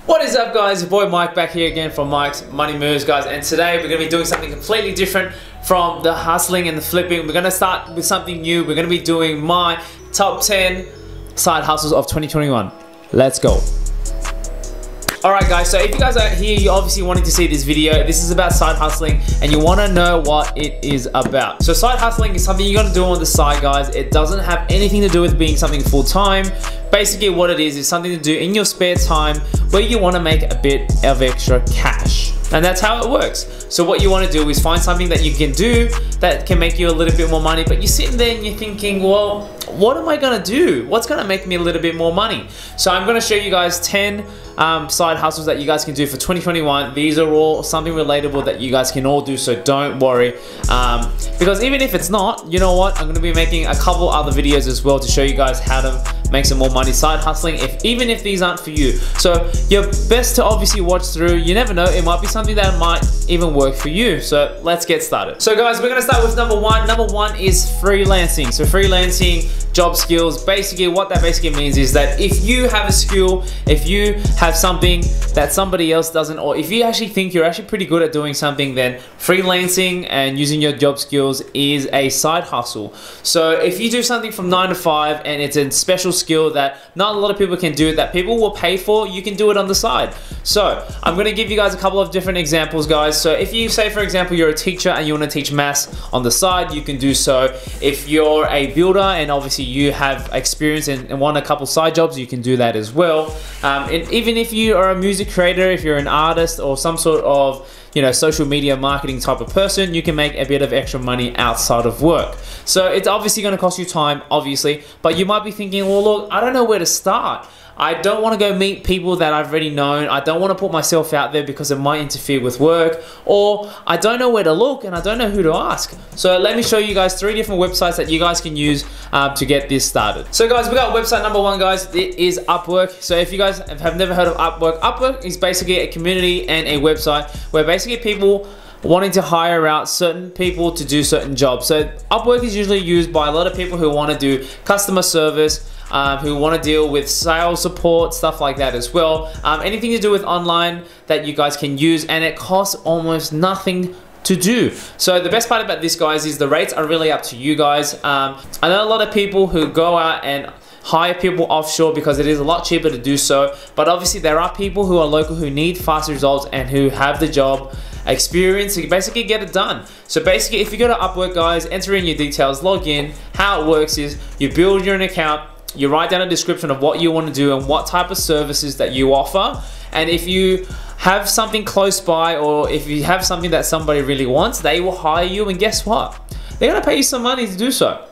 What is up, guys? Your boy Mike back here again from Mike's Money Moves, guys, and today we're going to be doing something completely different from the hustling and the flipping. We're going to start with something new. We're going to be doing my top 10 side hustles of 2021. Let's go. Alright guys, so if you guys are here, you're obviously wanting to see this video. This is about side hustling and you want to know what it is about. So side hustling is something you got to do on the side, guys. It doesn't have anything to do with being something full-time. Basically what it is something to do in your spare time where you want to make a bit of extra cash. And that's how it works. So what you want to do is find something that you can do that can make you a little bit more money, but you're sitting there and you're thinking, well, what am I gonna do? What's gonna make me a little bit more money? So I'm gonna show you guys 10 side hustles that you guys can do for 2021. These are all something relatable that you guys can all do, so don't worry. Because even if it's not, you know what? I'm gonna be making a couple other videos as well to show you guys how to make some more money side hustling, even if these aren't for you. So you're best to obviously watch through. You never know, it might be something that might even work for you. So let's get started. So guys, we're gonna start with number one. Number one is freelancing. So freelancing, job skills. Basically what that basically means is that if you have a skill, if you have something that somebody else doesn't, or if you actually think you're actually pretty good at doing something, then freelancing and using your job skills is a side hustle. So if you do something from 9 to 5 and it's a special skill that not a lot of people can do, that people will pay for, you can do it on the side. So I'm going to give you guys a couple of different examples, guys. So if you say, for example, you're a teacher and you want to teach maths on the side, you can do so. If you're a builder and obviously you have experience and want a couple side jobs, you can do that as well. And even if you are a music creator, if you're an artist or some sort of social media marketing type of person, you can make a bit of extra money outside of work. So it's obviously going to cost you time, obviously, but you might be thinking, well, look, I don't know where to start. I don't want to go meet people that I've already known. I don't want to put myself out there because it might interfere with work, or I don't know where to look and I don't know who to ask. So let me show you guys 3 different websites that you guys can use to get this started. So guys, we got website number 1, guys. It is Upwork. So if you guys have never heard of Upwork, Upwork is basically a community and a website where basically people wanting to hire out certain people to do certain jobs. So Upwork is usually used by a lot of people who want to do customer service, who want to deal with sales support, stuff like that as well. Anything to do with online that you guys can use, and it costs almost nothing to do. So the best part about this, guys, is the rates are really up to you guys. I know a lot of people who go out and hire people offshore because it is a lot cheaper to do so, but obviously there are people who are local who need fast results and who have the job experience to basically get it done. So basically if you go to Upwork, guys, enter in your details, log in. How it works is you build your own account, you write down a description of what you want to do and what type of services that you offer, and if you have something close by or if you have something that somebody really wants, they will hire you, and guess what? They're gonna pay you some money to do so.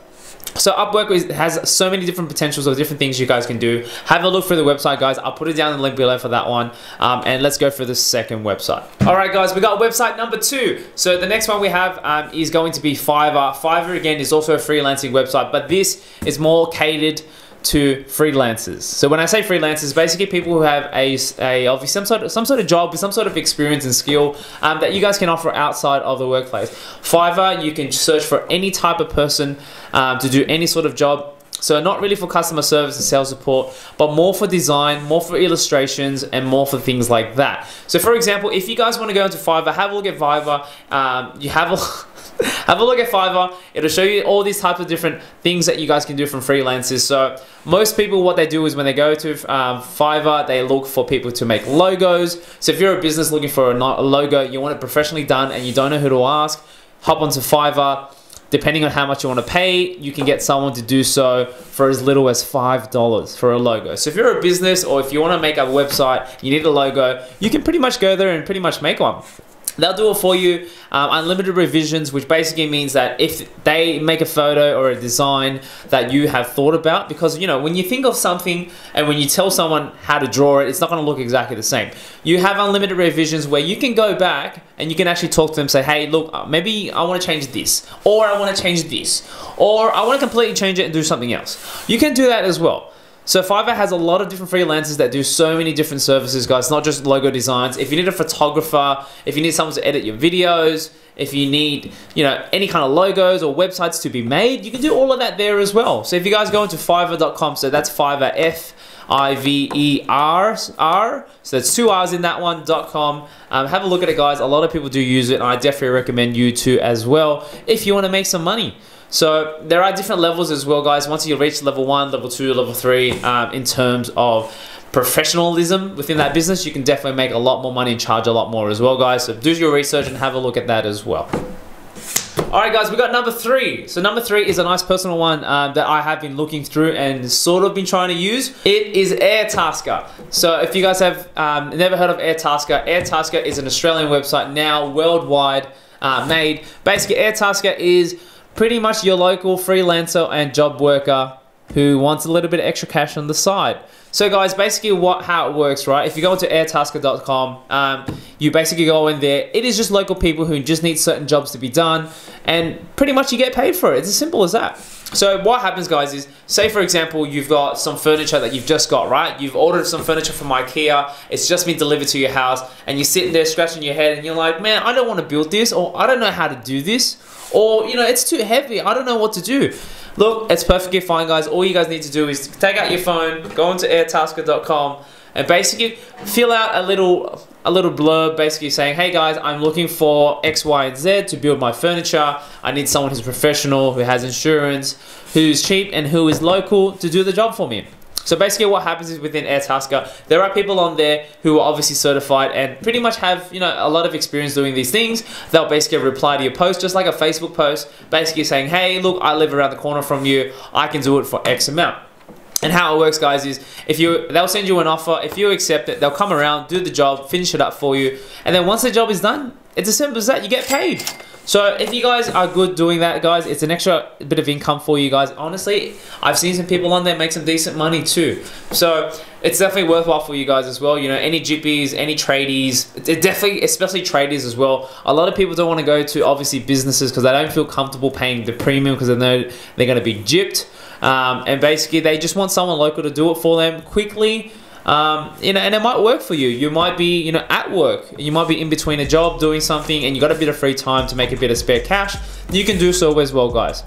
So Upwork has so many different potentials of different things you guys can do. Have a look through the website, guys. I'll put it down in the link below for that one. And let's go for the second website. All right, guys, we got website number 2. So the next one we have is going to be Fiverr. Fiverr, again, is also a freelancing website, but this is more catered to freelancers. So when I say freelancers, basically people who have obviously some sort of job with some sort of experience and skill that you guys can offer outside of the workplace. Fiverr, you can search for any type of person to do any sort of job. So not really for customer service and sales support, but more for design, more for illustrations, and more for things like that. So for example, if you guys want to go into Fiverr, have a look at Fiverr. Have a look at Fiverr. It'll show you all these types of different things that you guys can do from freelancers. So most people, what they do is when they go to Fiverr, they look for people to make logos. So if you're a business looking for a logo, you want it professionally done and you don't know who to ask, hop onto Fiverr. Depending on how much you want to pay, you can get someone to do so for as little as $5 for a logo. So if you're a business or if you want to make a website, you need a logo, you can pretty much go there and pretty much make one. They'll do it for you, unlimited revisions, which basically means that if they make a photo or a design that you have thought about, because when you think of something and when you tell someone how to draw it, it's not going to look exactly the same. You have unlimited revisions where you can go back and you can actually talk to them, say, hey, look, maybe I want to change this, or I want to change this, or I want to completely change it and do something else. You can do that as well. So Fiverr has a lot of different freelancers that do so many different services, guys, not just logo designs. If you need a photographer, if you need someone to edit your videos, if you need, any kind of logos or websites to be made, you can do all of that there as well. So if you guys go into fiverr.com, so that's Fiverr, Fiverr. So it's 2 R's in that one, .com. Have a look at it, guys. A lot of people do use it, and I definitely recommend you to as well if you want to make some money. So there are different levels as well, guys. Once you reach level 1, level 2, level 3, in terms of professionalism within that business, you can definitely make a lot more money and charge a lot more as well, guys. So do your research and have a look at that as well. Alright, guys, we got number 3. So number 3 is a nice personal one that I have been looking through and sort of been trying to use. It is Airtasker. So if you guys have never heard of Airtasker, Airtasker is an Australian website now worldwide made. Basically, Airtasker is pretty much your local freelancer and job worker who wants a little bit of extra cash on the side. So guys, basically how it works, right? If you go into airtasker.com, you basically go in there. It is just local people who just need certain jobs to be done, and pretty much you get paid for it. It's as simple as that. So what happens, guys, is say for example you've got some furniture that you've just got, right? You've ordered some furniture from IKEA, it's just been delivered to your house, and you're sitting there scratching your head and you're like, man, I don't want to build this, or I don't know how to do this, or you know, it's too heavy, I don't know what to do. Look, it's perfectly fine, guys. All you guys need to do is take out your phone, go into airtasker.com, and basically fill out a little blurb basically saying, hey guys, I'm looking for X, Y, and Z to build my furniture. I need someone who's professional, who has insurance, who's cheap, and who is local to do the job for me. So basically what happens is within Airtasker, there are people on there who are obviously certified and pretty much have, you know, a lot of experience doing these things. They'll basically reply to your post, just like a Facebook post, basically saying, hey, look, I live around the corner from you. I can do it for X amount. And how it works, guys, is they'll send you an offer. If you accept it, they'll come around, do the job, finish it up for you. And then once the job is done, it's as simple as that. You get paid. So if you guys are good doing that, guys, it's an extra bit of income for you guys. Honestly, I've seen some people on there make some decent money too. So it's definitely worthwhile for you guys as well. You know, any GPs, any tradies, it definitely, especially traders as well. A lot of people don't want to go to obviously businesses because they don't feel comfortable paying the premium because they know they're going to be gypped. And basically they just want someone local to do it for them quickly. You know, and it might work for you. You might be, you know, at work. You might be in between a job doing something and you got a bit of free time to make a bit of spare cash. You can do so as well, guys.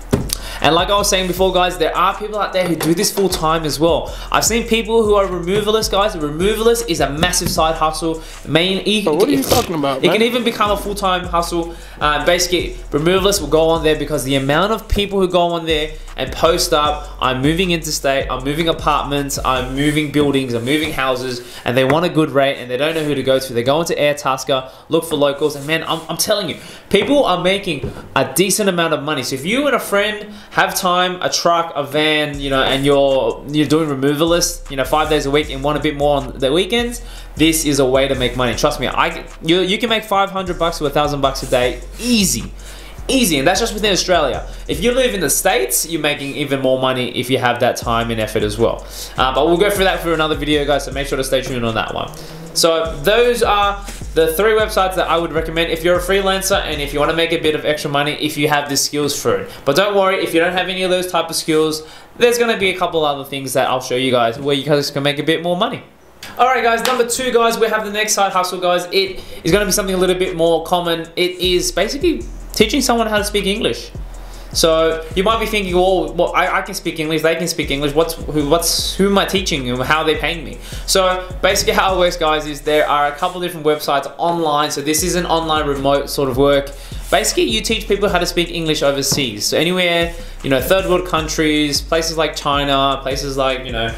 And like I was saying before, guys, there are people out there who do this full time as well. I've seen people who are removalists, guys. Removalist is a massive side hustle. What are you talking about, man? It can even become a full-time hustle. Basically, removalists will go on there because the amount of people who go on there and post up, I'm moving interstate, I'm moving apartments, I'm moving buildings, I'm moving houses, and they want a good rate and they don't know who to go to. They go into Airtasker, look for locals, and man, I'm telling you, people are making a decent amount of money. So if you and a friend have time, a truck, a van, you know, and you're doing removalist, you know, 5 days a week and want a bit more on the weekends, this is a way to make money. Trust me, you can make 500 bucks to 1,000 bucks a day, easy. Easy, and that's just within Australia. If you live in the States, you're making even more money if you have that time and effort as well. But we'll go through that for another video, guys, so make sure to stay tuned on that one. So those are the 3 websites that I would recommend if you're a freelancer and if you want to make a bit of extra money if you have the skills for it. But don't worry, if you don't have any of those type of skills, there's going to be a couple other things that I'll show you guys where you guys can make a bit more money. Alright guys, number 2, guys, we have the next side hustle, guys. It is going to be something a little bit more common. It is basically teaching someone how to speak English. So you might be thinking, well, I can speak English, they can speak English, who am I teaching and how are they paying me? So basically how it works, guys, is there are a couple different websites online. So this is an online remote sort of work. Basically you teach people how to speak English overseas. So anywhere, you know, third world countries, places like China, places like, you know,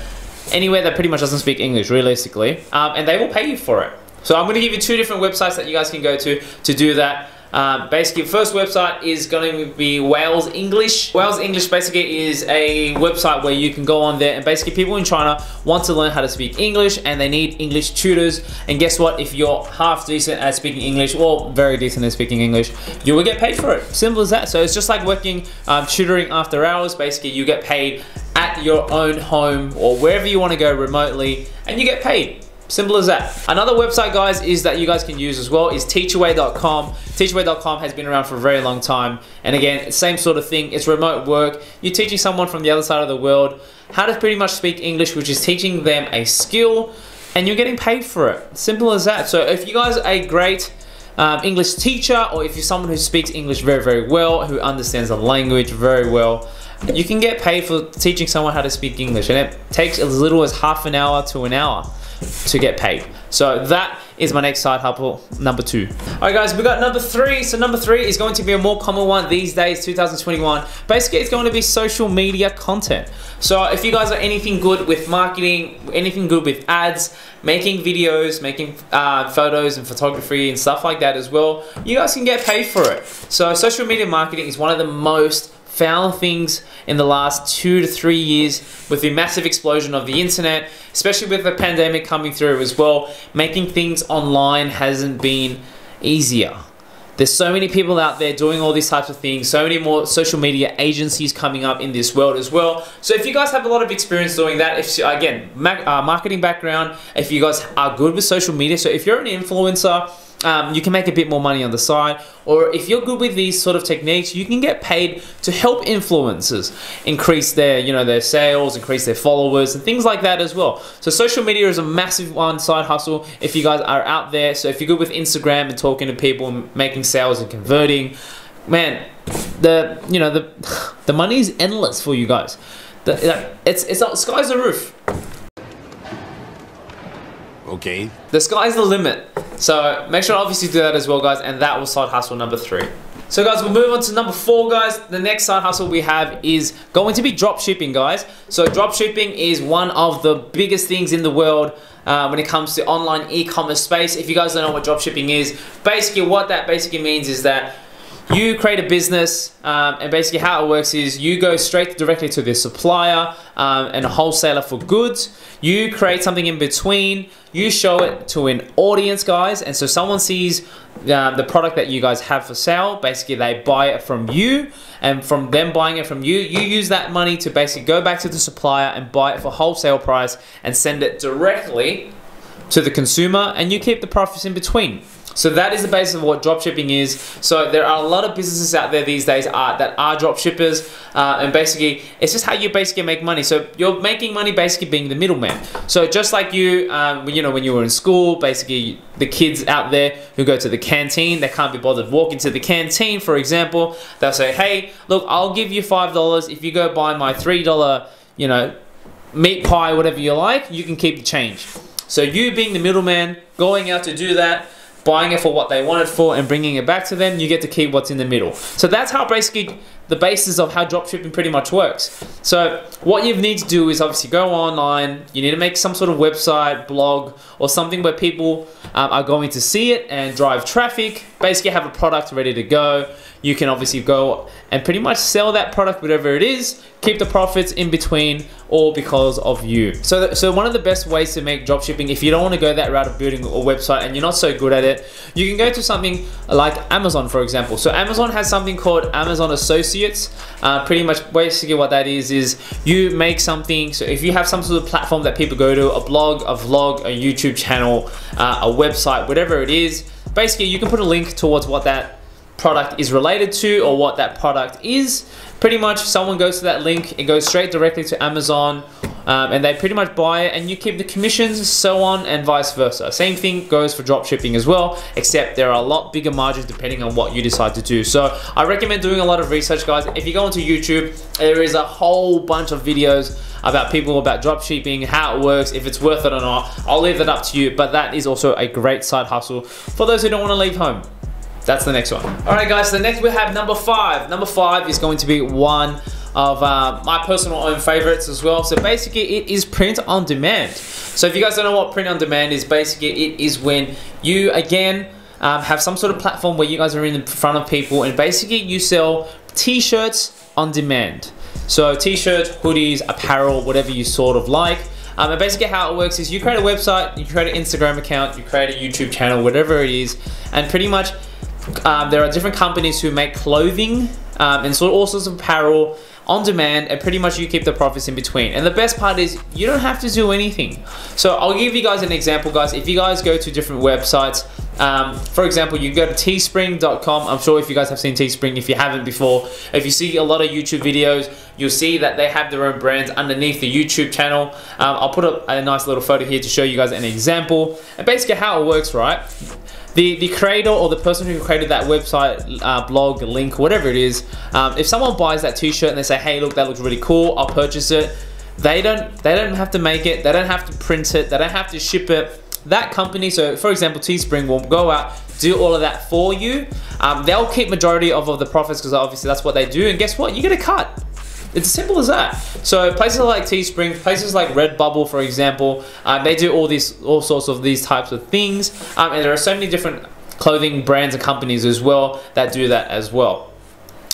anywhere that pretty much doesn't speak English realistically, and they will pay you for it. So I'm going to give you 2 different websites that you guys can go to do that. Basically, first website is going to be Wales English. Wales English basically is a website where you can go on there and basically people in China want to learn how to speak English and they need English tutors. And guess what? If you're half decent at speaking English or very decent at speaking English, you will get paid for it. Simple as that. So it's just like working tutoring after hours. Basically, you get paid at your own home or wherever you want to go remotely and you get paid. Simple as that. Another website, guys, is that you guys can use as well is teachaway.com. Teachaway.com has been around for a very long time. And again, same sort of thing. It's remote work. You're teaching someone from the other side of the world how to pretty much speak English, which is teaching them a skill, and you're getting paid for it. Simple as that. So if you guys are a great English teacher, or if you're someone who speaks English very, very well, who understands the language very well, you can get paid for teaching someone how to speak English, and it takes as little as half an hour to an hour to get paid. So that is my next side hustle, number 2. All right guys, we got number 3. So number 3 is going to be a more common one these days, 2021. Basically, it's going to be social media content. So if you guys are anything good with marketing, anything good with ads, making videos, making photos and photography and stuff like that as well, you guys can get paid for it. So social media marketing is one of the most found things in the last 2 to 3 years with the massive explosion of the internet, especially with the pandemic coming through as well. Making things online hasn't been easier. There's so many people out there doing all these types of things, so many more social media agencies coming up in this world as well. So if you guys have a lot of experience doing that, if again, marketing background, if you guys are good with social media, so if you're an influencer, you can make a bit more money on the side, or if you're good with these sort of techniques, you can get paid to help influencers increase their, their sales, increase their followers, and things like that as well. So social media is a massive one side hustle if you guys are out there. So if you're good with Instagram and talking to people and making sales and converting, man, the money is endless for you guys. It's sky's the roof. Okay. The sky's the limit. So make sure to obviously do that as well, guys, and that was side hustle number 3. So guys, we'll move on to number 4, guys. The next side hustle we have is going to be dropshipping, guys. So dropshipping is one of the biggest things in the world when it comes to online e-commerce space. If you guys don't know what dropshipping is, basically what that basically means is that you create a business, and basically how it works is you go straight directly to the supplier and a wholesaler for goods. You create something in between, you show it to an audience, guys, and so someone sees the product that you guys have for sale. Basically they buy it from you, and from them buying it from you, you use that money to basically go back to the supplier and buy it for wholesale price and send it directly to the consumer, and you keep the profits in between. So that is the basis of what dropshipping is. So there are a lot of businesses out there these days that are dropshippers, and basically it's just how you basically make money. So you're making money basically being the middleman. So just like you, when you were in school, basically the kids out there who go to the canteen, they can't be bothered walking to the canteen, for example. They'll say, hey, look, I'll give you $5 if you go buy my $3, meat pie, whatever you like, you can keep the change. So you being the middleman, going out to do that, buying it for what they want it for and bringing it back to them, you get to keep what's in the middle. So that's how basically the basis of how dropshipping pretty much works. So what you need to do is obviously go online, you need to make some sort of website, blog, or something where people are going to see it and drive traffic, basically have a product ready to go. You can obviously go and pretty much sell that product, whatever it is, keep the profits in between, all because of you. So one of the best ways to make dropshipping, if you don't want to go that route of building a website and you're not so good at it, you can go to something like Amazon, for example. So Amazon has something called Amazon Associates. Pretty much basically what that is you make something. So if you have some sort of platform that people go to, a blog, a vlog, a YouTube channel, a website, whatever it is, basically you can put a link towards what that product is related to or what that product is. Pretty much someone goes to that link, it goes straight directly to Amazon, and they pretty much buy it and you keep the commissions, so on and vice versa. Same thing goes for dropshipping as well, except there are a lot bigger margins depending on what you decide to do. So I recommend doing a lot of research, guys. If you go onto YouTube, there is a whole bunch of videos about dropshipping, how it works, if it's worth it or not. I'll leave that up to you, but that is also a great side hustle for those who don't want to leave home. That's the next one. All right, guys, so next we have number 5. Number 5 is going to be one of my personal own favorites as well. So basically it is print on demand. So if you guys don't know what print on demand is, basically it is when you, again, have some sort of platform where you guys are in front of people and basically you sell t-shirts on demand. So t-shirts, hoodies, apparel, whatever you sort of like. And basically how it works is you create a website, you create an Instagram account, you create a YouTube channel, whatever it is, and pretty much there are different companies who make clothing and all sorts of apparel on demand, and pretty much you keep the profits in between. And the best part is you don't have to do anything. So I'll give you guys an example, guys. If you guys go to different websites, for example, you go to teespring.com. I'm sure if you guys have seen Teespring, if you haven't before, if you see a lot of YouTube videos, you'll see that they have their own brands underneath the YouTube channel. I'll put up a nice little photo here to show you guys an example. And basically how it works, right? the creator or the person who created that website, blog, link, whatever it is, if someone buys that t-shirt and they say, hey, look, that looks really cool, I'll purchase it. They don't have to make it, they don't have to print it, they don't have to ship it. That company, so for example, Teespring will go out, do all of that for you. They'll keep majority of the profits because obviously that's what they do. And guess what? You get a cut. It's as simple as that. So places like Teespring, places like Redbubble, for example, they do all sorts of these types of things. And there are so many different clothing brands and companies as well that do that as well.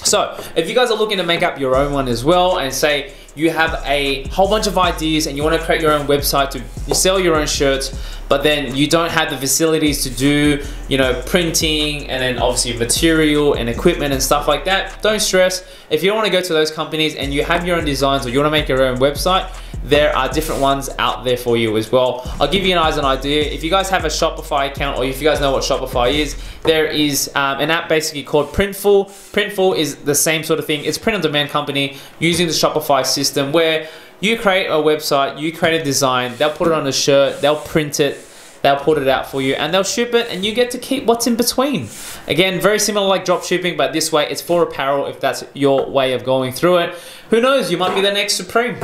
So if you guys are looking to make up your own one as well, and say you have a whole bunch of ideas and you want to create your own website to sell your own shirts, but then you don't have the facilities to do, you know, printing and then obviously material and equipment and stuff like that, don't stress. If you don't want to go to those companies and you have your own designs or you want to make your own website, there are different ones out there for you as well. I'll give you guys an idea. If you guys have a Shopify account, or if you guys know what Shopify is, there is an app basically called Printful. Printful is the same sort of thing. It's a print-on-demand company using the Shopify system where you create a website, you create a design, they'll put it on a shirt, they'll print it, they'll put it out for you, and they'll ship it, and you get to keep what's in between. Again, very similar like dropshipping, but this way it's for apparel if that's your way of going through it. Who knows, you might be the next Supreme.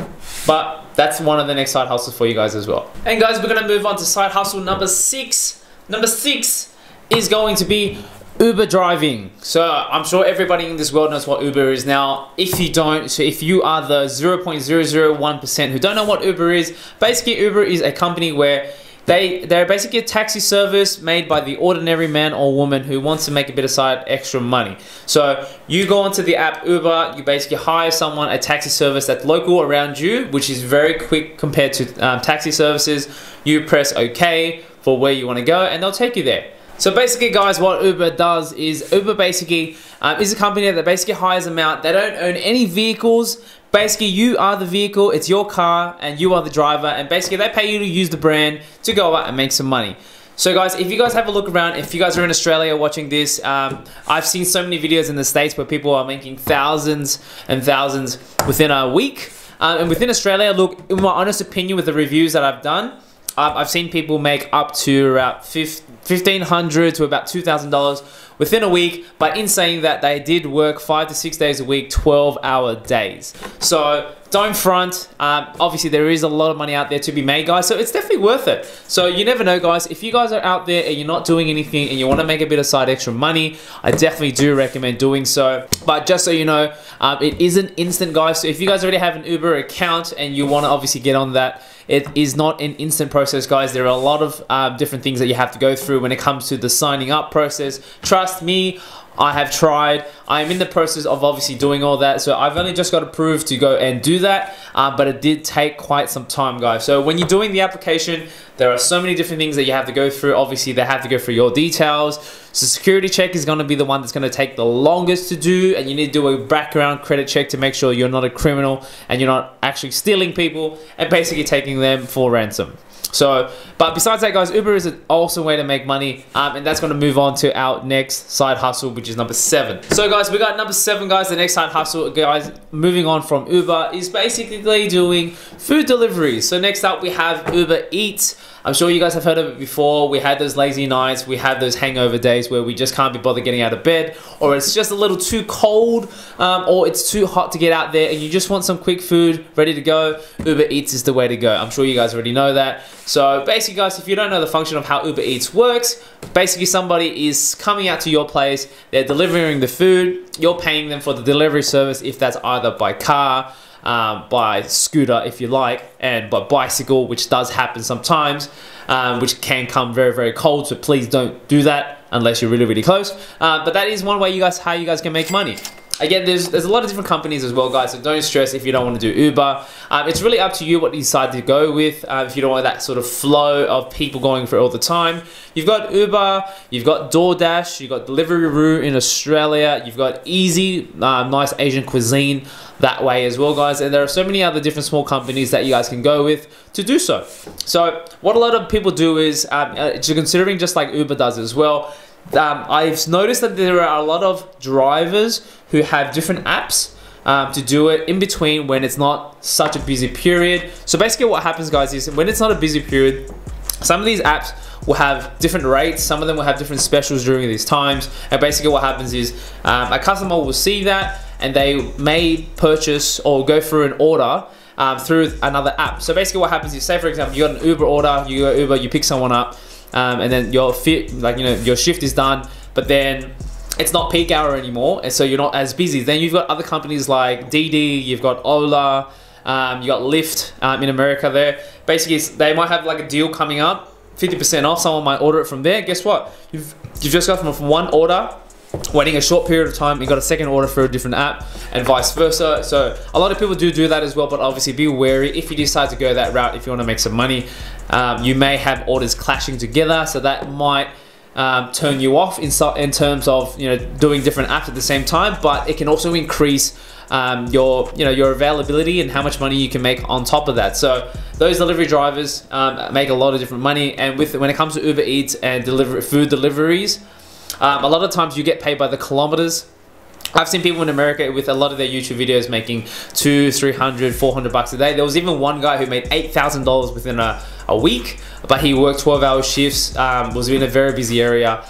But that's one of the next side hustles for you guys as well. And guys, we're gonna move on to side hustle number 6. Number 6 is going to be Uber driving. So I'm sure everybody in this world knows what Uber is now. If you don't, so if you are the 0.001% who don't know what Uber is, basically Uber is a company where they're basically a taxi service made by the ordinary man or woman who wants to make a bit of side extra money. So you go onto the app Uber, you basically hire someone, a taxi service that's local around you, which is very quick compared to taxi services. You press OK for where you want to go and they'll take you there. So basically guys, what Uber does is Uber basically is a company that basically hires them out. They don't own any vehicles. Basically, you are the vehicle, it's your car, and you are the driver, and basically they pay you to use the brand to go out and make some money. So guys, if you guys have a look around, if you guys are in Australia watching this, I've seen so many videos in the States where people are making thousands and thousands within a week. And within Australia, look, in my honest opinion with the reviews that I've done, I've seen people make up to about $1,500 to about $2,000 within a week, but in saying that, they did work 5 to 6 days a week, 12-hour days. So don't front. Obviously, there is a lot of money out there to be made, guys, so it's definitely worth it. So you never know, guys. If you guys are out there and you're not doing anything and you want to make a bit of side extra money, I definitely do recommend doing so. But just so you know, it isn't instant, guys. So if you guys already have an Uber account and you want to obviously get on that, it is not an instant process, guys. There are a lot of different things that you have to go through when it comes to the signing up process. Trust me, I have tried. I am in the process of obviously doing all that. So I've only just got approved to go and do that, but it did take quite some time, guys. So when you're doing the application, there are so many different things that you have to go through. Obviously, they have to go through your details. So security check is going to be the one that's going to take the longest to do, and you need to do a background credit check to make sure you're not a criminal and you're not actually stealing people and basically taking them for ransom. So, but besides that, guys, Uber is an awesome way to make money, and that's going to move on to our next side hustle, which is number 7. So guys, we got number 7, guys. The next side hustle, guys, moving on from Uber, is basically doing food deliveries. So next up we have Uber Eats. I'm sure you guys have heard of it before. We had those lazy nights, we had those hangover days where we just can't be bothered getting out of bed, or it's just a little too cold, or it's too hot to get out there and you just want some quick food ready to go. Uber Eats is the way to go. I'm sure you guys already know that. So basically, guys, if you don't know the function of how Uber Eats works, basically somebody is coming out to your place, they're delivering the food, you're paying them for the delivery service, if that's either by car, by scooter if you like, and by bicycle, which does happen sometimes, which can come very, very cold, so please don't do that unless you're really, really close. But that is one way how you guys can make money. Again, there's a lot of different companies as well, guys, so don't stress if you don't want to do Uber. It's really up to you what you decide to go with. If you don't want that sort of flow of people going for it all the time. You've got Uber, you've got DoorDash, you've got Deliveroo in Australia, you've got Easy, nice Asian cuisine that way as well, guys, and there are so many other different small companies that you guys can go with to do so. So what a lot of people do is, considering just like Uber does as well, I've noticed that there are a lot of drivers who have different apps to do it in between when it's not such a busy period. So basically what happens, guys, is when it's not a busy period, Some of these apps will have different rates, some of them will have different specials during these times, and basically what happens is a customer will see that and they may purchase or go through an order through another app. So basically what happens is, say for example, you got an Uber order, you go Uber, you pick someone up, and then your shift is done, but then it's not peak hour anymore, and so you're not as busy. Then you've got other companies like Didi, you've got Ola, you got Lyft in America there. Basically, they might have like a deal coming up, 50% off, someone might order it from there. Guess what? You've just got from one order, waiting a short period of time, you got a second order for a different app, and vice versa. So a lot of people do that as well, but obviously be wary if you decide to go that route. If you want to make some money, you may have orders clashing together, so that might turn you off in terms of doing different apps at the same time, but it can also increase your availability and how much money you can make on top of that. So those delivery drivers make a lot of different money, and when it comes to Uber Eats and food deliveries, a lot of times you get paid by the kilometers. I've seen people in America with a lot of their YouTube videos making $200, $300, $400 a day. There was even one guy who made $8,000 within a week, but he worked 12-hour shifts, was in a very busy area.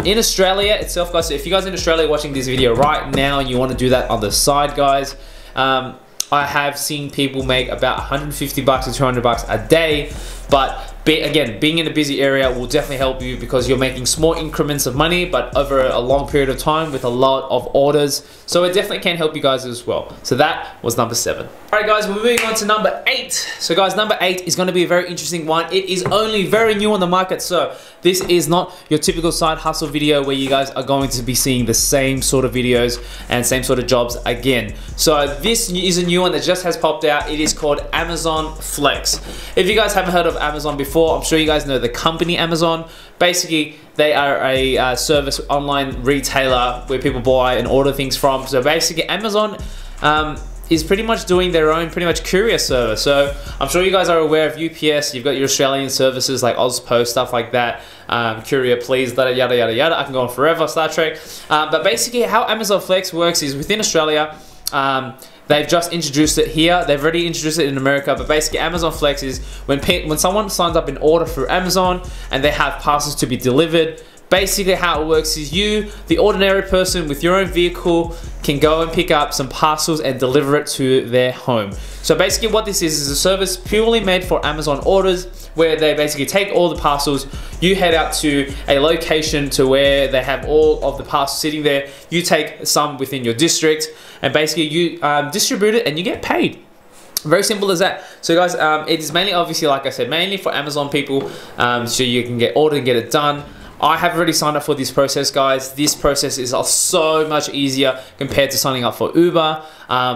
In Australia itself, guys, so if you guys in Australia are watching this video right now and you want to do that on the side, guys, I have seen people make about $150 to $200 a day, but again, being in a busy area will definitely help you because you're making small increments of money, but over a long period of time with a lot of orders. So it definitely can help you guys as well. So that was number 7. All right, guys, we're moving on to number 8. So guys, number 8 is going to be a very interesting one. It is only very new on the market, so this is not your typical side hustle video where you guys are going to be seeing the same sort of videos and same sort of jobs again. So this is a new one that just has popped out. It is called Amazon Flex. If you guys haven't heard of Amazon before, I'm sure you guys know the company Amazon. Basically, they are a service online retailer where people buy and order things from. So basically, Amazon is pretty much doing their own courier service. So I'm sure you guys are aware of UPS. You've got your Australian services like Ozpost, stuff like that. Courier Please, yada yada yada. I can go on forever, Star Trek. But basically, how Amazon Flex works is within Australia. They've just introduced it here. They've already introduced it in America, but basically Amazon Flex is when someone signs up an order through Amazon and they have parcels to be delivered. Basically how it works is you, the ordinary person with your own vehicle, can go and pick up some parcels and deliver it to their home. So basically what this is a service purely made for Amazon orders, where they basically take all the parcels, you head out to a location to where they have all of the parcels sitting there, you take some within your district, and basically you distribute it and you get paid. Very simple as that. So guys, it is mainly, obviously, like I said, mainly for Amazon people, so you can get ordered and get it done. I have already signed up for this process, guys. This process is so much easier compared to signing up for Uber,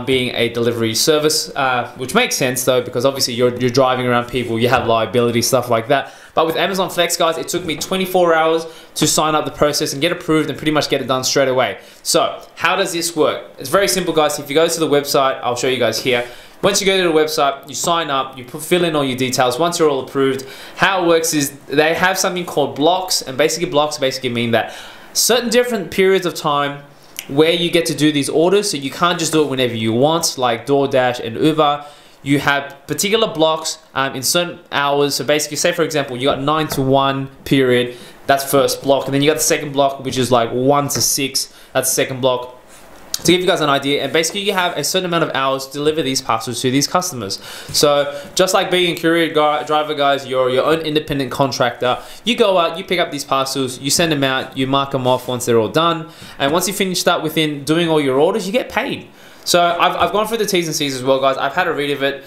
being a delivery service, which makes sense though, because obviously you're driving around people, you have liability, stuff like that. But with Amazon Flex, guys, it took me 24 hours to sign up the process and get approved and pretty much get it done straight away. So how does this work? It's very simple, guys. If you go to the website, I'll show you guys here. Once you go to the website, you sign up, you fill in all your details. Once you're all approved, how it works is they have something called blocks, and basically blocks mean that certain different periods of time where you get to do these orders, so you can't just do it whenever you want, like DoorDash and Uber. You have particular blocks in certain hours. So basically, say for example, you got 9 to 1 period, that's first block, and then you got the second block, which is like 1 to 6, that's the second block. To give you guys an idea, and basically you have a certain amount of hours to deliver these parcels to these customers. So just like being a courier driver, guys, you're your own independent contractor. You go out, you pick up these parcels, you send them out, you mark them off once they're all done, and once you finish that within doing all your orders, you get paid. So I've gone through the T's and C's as well, guys. I've had a read of it.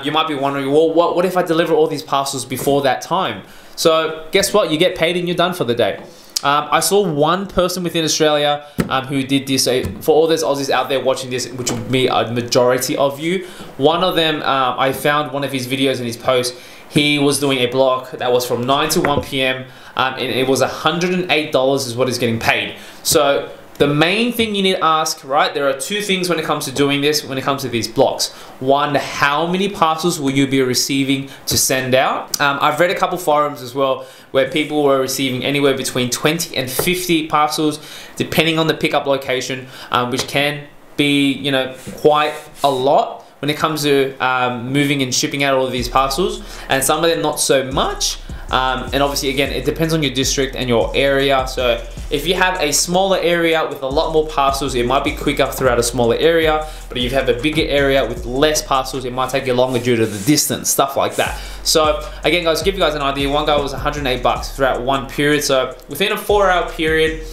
You might be wondering, well, what if I deliver all these parcels before that time? So guess what? You get paid and you're done for the day. I saw one person within Australia who did this. For all those Aussies out there watching this, which will be a majority of you, one of them, I found one of his videos and his post. He was doing a block that was from 9 to 1 p.m. And it was $108 is what he's getting paid. So the main thing you need to ask, right? There are two things when it comes to doing this, when it comes to these blocks. One, how many parcels will you be receiving to send out? I've read a couple forums as well where people were receiving anywhere between 20 and 50 parcels, depending on the pickup location, which can be, you know, quite a lot when it comes to moving and shipping out all of these parcels, and some of them not so much. And obviously, again, it depends on your district and your area. So if you have a smaller area with a lot more parcels, it might be quicker throughout a smaller area. But if you have a bigger area with less parcels, it might take you longer due to the distance, stuff like that. So again, guys, to give you guys an idea, one guy was 108 bucks throughout one period. So within a 4-hour period,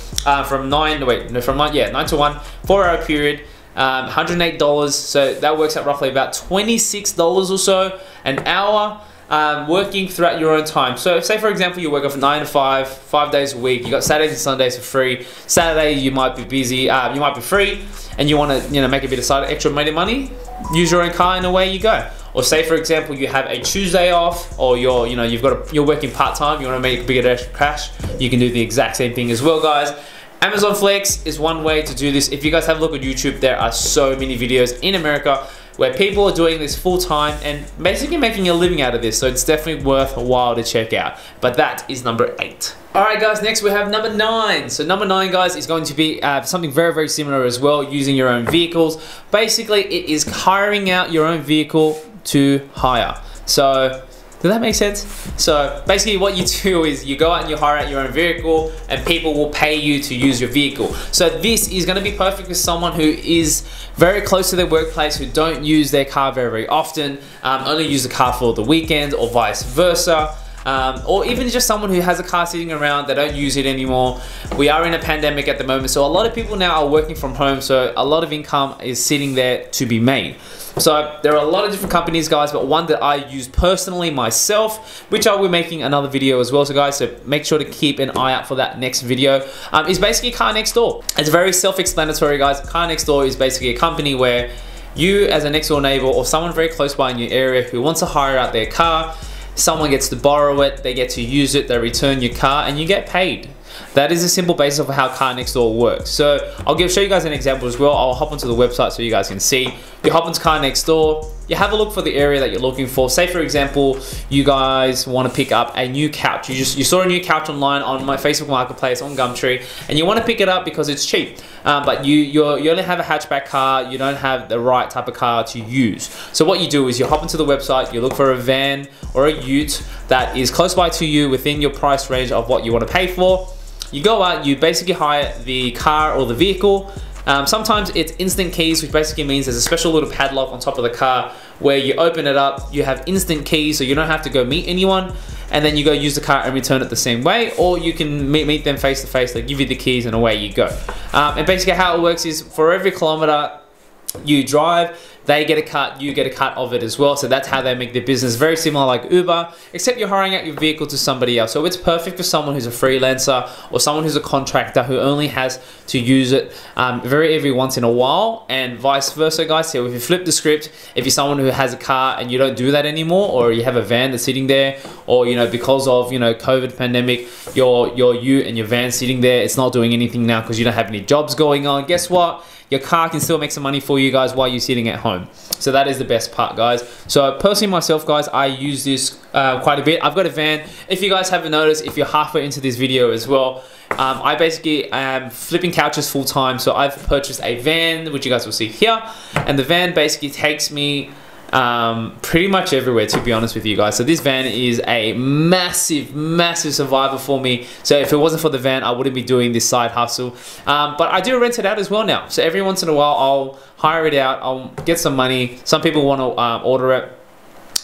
from 9 to 1, 4-hour period, $108. So that works out roughly about $26 or so an hour. Working throughout your own time. So say for example you work off 9 to 5, 5 days a week. You got Saturdays and Sundays for free. Saturday you might be busy, you might be free, and you want to make a bit of extra money. Use your own car and away you go. Or say for example you have a Tuesday off, or you're working part time. You want to make a bigger extra cash. You can do the exact same thing as well, guys. Amazon Flex is one way to do this. If you guys have a look at YouTube, there are so many videos in America where people are doing this full time and basically making a living out of this. So it's definitely worthwhile to check out. But that is number 8. All right, guys, next we have number 9. So number 9, guys, is going to be something very, very similar as well, using your own vehicles. Basically, it is hiring out your own vehicle to hire. So does that make sense? So basically what you do is you go out and you hire out your own vehicle, and people will pay you to use your vehicle. So this is going to be perfect for someone who is very close to their workplace, who don't use their car very, very often, only use the car for the weekend or vice versa. Or even just someone who has a car sitting around, they don't use it anymore. We are in a pandemic at the moment, so a lot of people now are working from home, so a lot of income is sitting there to be made. So there are a lot of different companies, guys, but one that I use personally myself, which I will be making another video as well, so guys, so make sure to keep an eye out for that next video, is basically Car Next Door. It's very self-explanatory, guys. Car Next Door is basically a company where you, as a next door neighbor or someone very close by in your area who wants to hire out their car, someone gets to borrow it, they get to use it, they return your car, and you get paid. That is a simple basis of how Car Next Door works. So I'll show you guys an example as well. I'll hop onto the website so you guys can see. You hop onto Car Next Door, you have a look for the area that you're looking for. Say for example, you guys want to pick up a new couch. You saw a new couch online on my Facebook Marketplace on Gumtree, and you want to pick it up because it's cheap. But you only have a hatchback car, you don't have the right type of car to use. So what you do is you hop into the website, you look for a van or a ute that is close by to you within your price range of what you want to pay for. You go out, you basically hire the car or the vehicle. Sometimes it's instant keys, which basically means there's a special little padlock on top of the car where you open it up, you have instant keys, so you don't have to go meet anyone, and then you go use the car and return it the same way, or you can meet them face to face. They give you the keys and away you go. And basically how it works is for every kilometer you drive, they get a cut, you get a cut of it as well. So that's how they make their business. Very similar like Uber, except you're hiring out your vehicle to somebody else. So it's perfect for someone who's a freelancer or someone who's a contractor who only has to use it every once in a while, and vice versa, guys. So if you flip the script, if you're someone who has a car and you don't do that anymore, or you have a van that's sitting there, or because of COVID pandemic, you and your van sitting there, it's not doing anything now because you don't have any jobs going on. Guess what? Your car can still make some money for you guys while you're sitting at home. So that is the best part, guys. So personally myself, guys, I use this quite a bit. I've got a van. If you guys haven't noticed, if you're halfway into this video as well, I basically am flipping couches full time. So I've purchased a van, which you guys will see here. And the van basically takes me pretty much everywhere, to be honest with you guys. So this van is a massive survivor for me. So if it wasn't for the van, I wouldn't be doing this side hustle. But I do rent it out as well now. So every once in a while I'll hire it out, I'll get some money. Some people want to order it.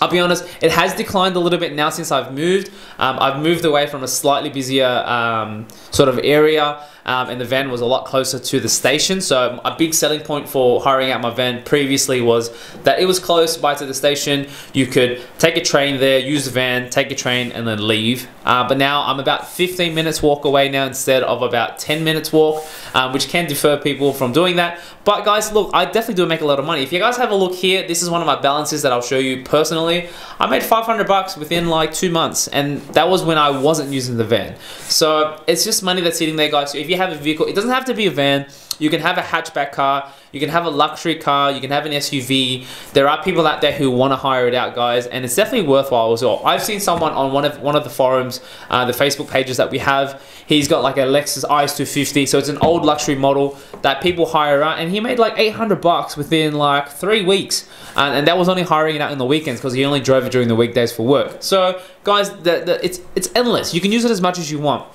I'll be honest, it has declined a little bit now since I've moved. I've moved away from a slightly busier sort of area, and the van was a lot closer to the station. So a big selling point for hiring out my van previously was that it was close by to the station. You could take a train there, use the van, take a train, and then leave. But now I'm about 15 minutes walk away now instead of about 10 minutes walk, which can deter people from doing that. But guys, look, I definitely do make a lot of money. If you guys have a look here, this is one of my balances that I'll show you personally. I made 500 bucks within like 2 months, and that was when I wasn't using the van. So it's just money that's sitting there, guys. So if you have a vehicle, it doesn't have to be a van. You can have a hatchback car, you can have a luxury car, you can have an SUV. There are people out there who want to hire it out, guys, and it's definitely worthwhile as well. I've seen someone on one of the forums, the Facebook pages that we have. He's got like a Lexus IS 250, so it's an old luxury model that people hire out, and he made like 800 bucks within like 3 weeks, and that was only hiring it out in the weekends because he only drove it during the weekdays for work. So, guys, it's endless. You can use it as much as you want.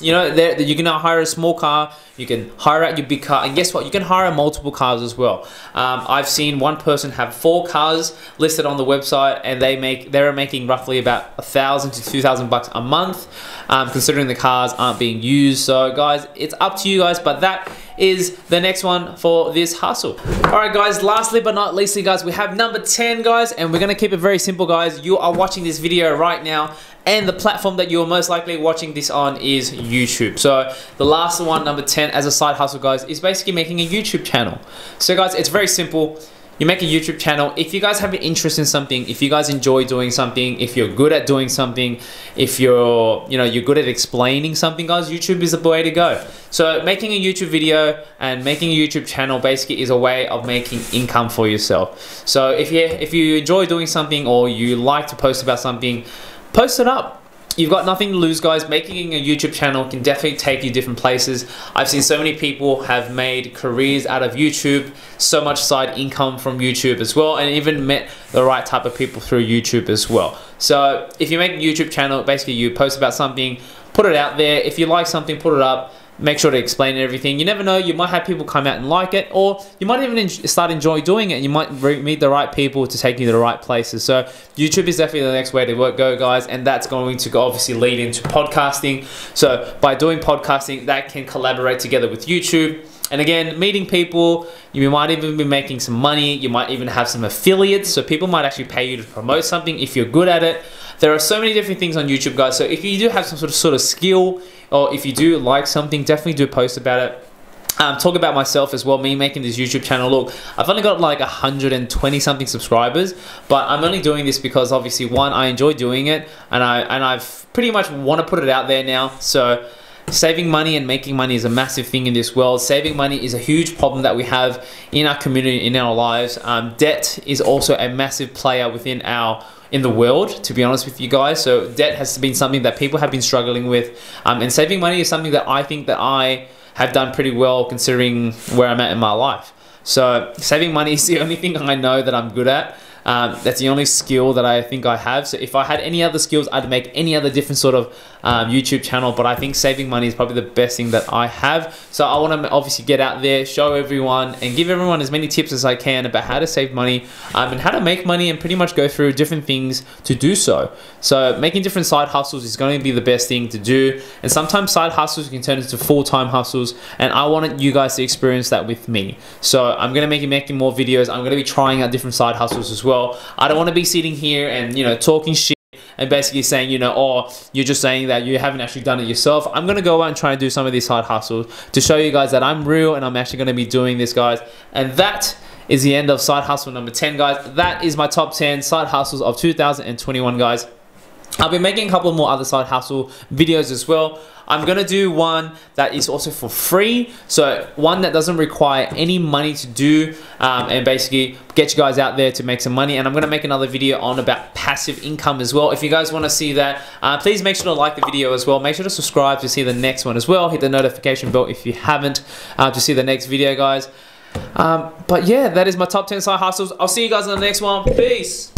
You know, you can now hire a small car, you can hire out your big car, and guess what? You can hire multiple cars as well. I've seen one person have 4 cars listed on the website, and they're making roughly about 1,000 to 2,000 bucks a month, considering the cars aren't being used. So, guys, it's up to you guys, but that is the next one for this hustle. All right, guys, lastly but not leastly, guys, we have number 10, guys, and we're gonna keep it very simple, guys. You are watching this video right now, and the platform that you're most likely watching this on is YouTube. So the last one, number 10, as a side hustle, guys, is basically making a YouTube channel. So, guys, it's very simple. You make a YouTube channel. If you guys have an interest in something, if you guys enjoy doing something, if you're good at doing something, if you're good at explaining something, guys, YouTube is the way to go. So making a YouTube video and making a YouTube channel basically is a way of making income for yourself. So if you enjoy doing something, or you like to post about something, post it up. You've got nothing to lose, guys. Making a YouTube channel can definitely take you different places. I've seen so many people have made careers out of YouTube, so much side income from YouTube as well, and even met the right type of people through YouTube as well. So if you make a YouTube channel, basically you post about something, put it out there. If you like something, put it up. Make sure to explain everything. You never know, you might have people come out and like it, or you might even start enjoying doing it. You might meet the right people to take you to the right places. So YouTube is definitely the next way to go, guys, and that's going to obviously lead into podcasting. So by doing podcasting, that can collaborate together with YouTube. And again, meeting people, you might even be making some money. You might even have some affiliates, so people might actually pay you to promote something if you're good at it. There are so many different things on YouTube, guys. So if you do have some sort of skill, or if you do like something, definitely do post about it. Talk about myself as well, me making this YouTube channel. Look, I've only got like 120 something subscribers, but I'm only doing this because obviously, one, I enjoy doing it, and I've pretty much want to put it out there now. So saving money and making money is a massive thing in this world. Saving money is a huge problem that we have in our community, in our lives. Debt is also a massive player in the world, to be honest with you guys. So debt has been something that people have been struggling with, and saving money is something that I think that I have done pretty well considering where I'm at in my life. So saving money is the only thing I know that I'm good at. That's the only skill that I think I have. So if I had any other skills, I'd make any other different sort of YouTube channel, but I think saving money is probably the best thing that I have. So I want to obviously get out there, show everyone, and give everyone as many tips as I can about how to save money, and how to make money, and pretty much go through different things to do so. So making different side hustles is going to be the best thing to do, and sometimes side hustles can turn into full-time hustles, and I wanted you guys to experience that with me. So I'm going to be making more videos. I'm going to be trying out different side hustles as well. I don't want to be sitting here and talking shit and basically saying, oh, you're just saying that you haven't actually done it yourself. I'm going to go out and try and do some of these side hustles to show you guys that I'm real and I'm actually going to be doing this, guys. And that is the end of side hustle number 10, guys. That is my top 10 side hustles of 2021, guys. I'll be making a couple more other side hustle videos as well. I'm gonna do one that is also for free, so one that doesn't require any money to do, and basically get you guys out there to make some money. And I'm gonna make another video on about passive income as well. If you guys want to see that, please make sure to like the video as well. Make sure to subscribe to see the next one as well. Hit the notification bell if you haven't, to see the next video, guys. But yeah, that is my top 10 side hustles. I'll see you guys in the next one. Peace.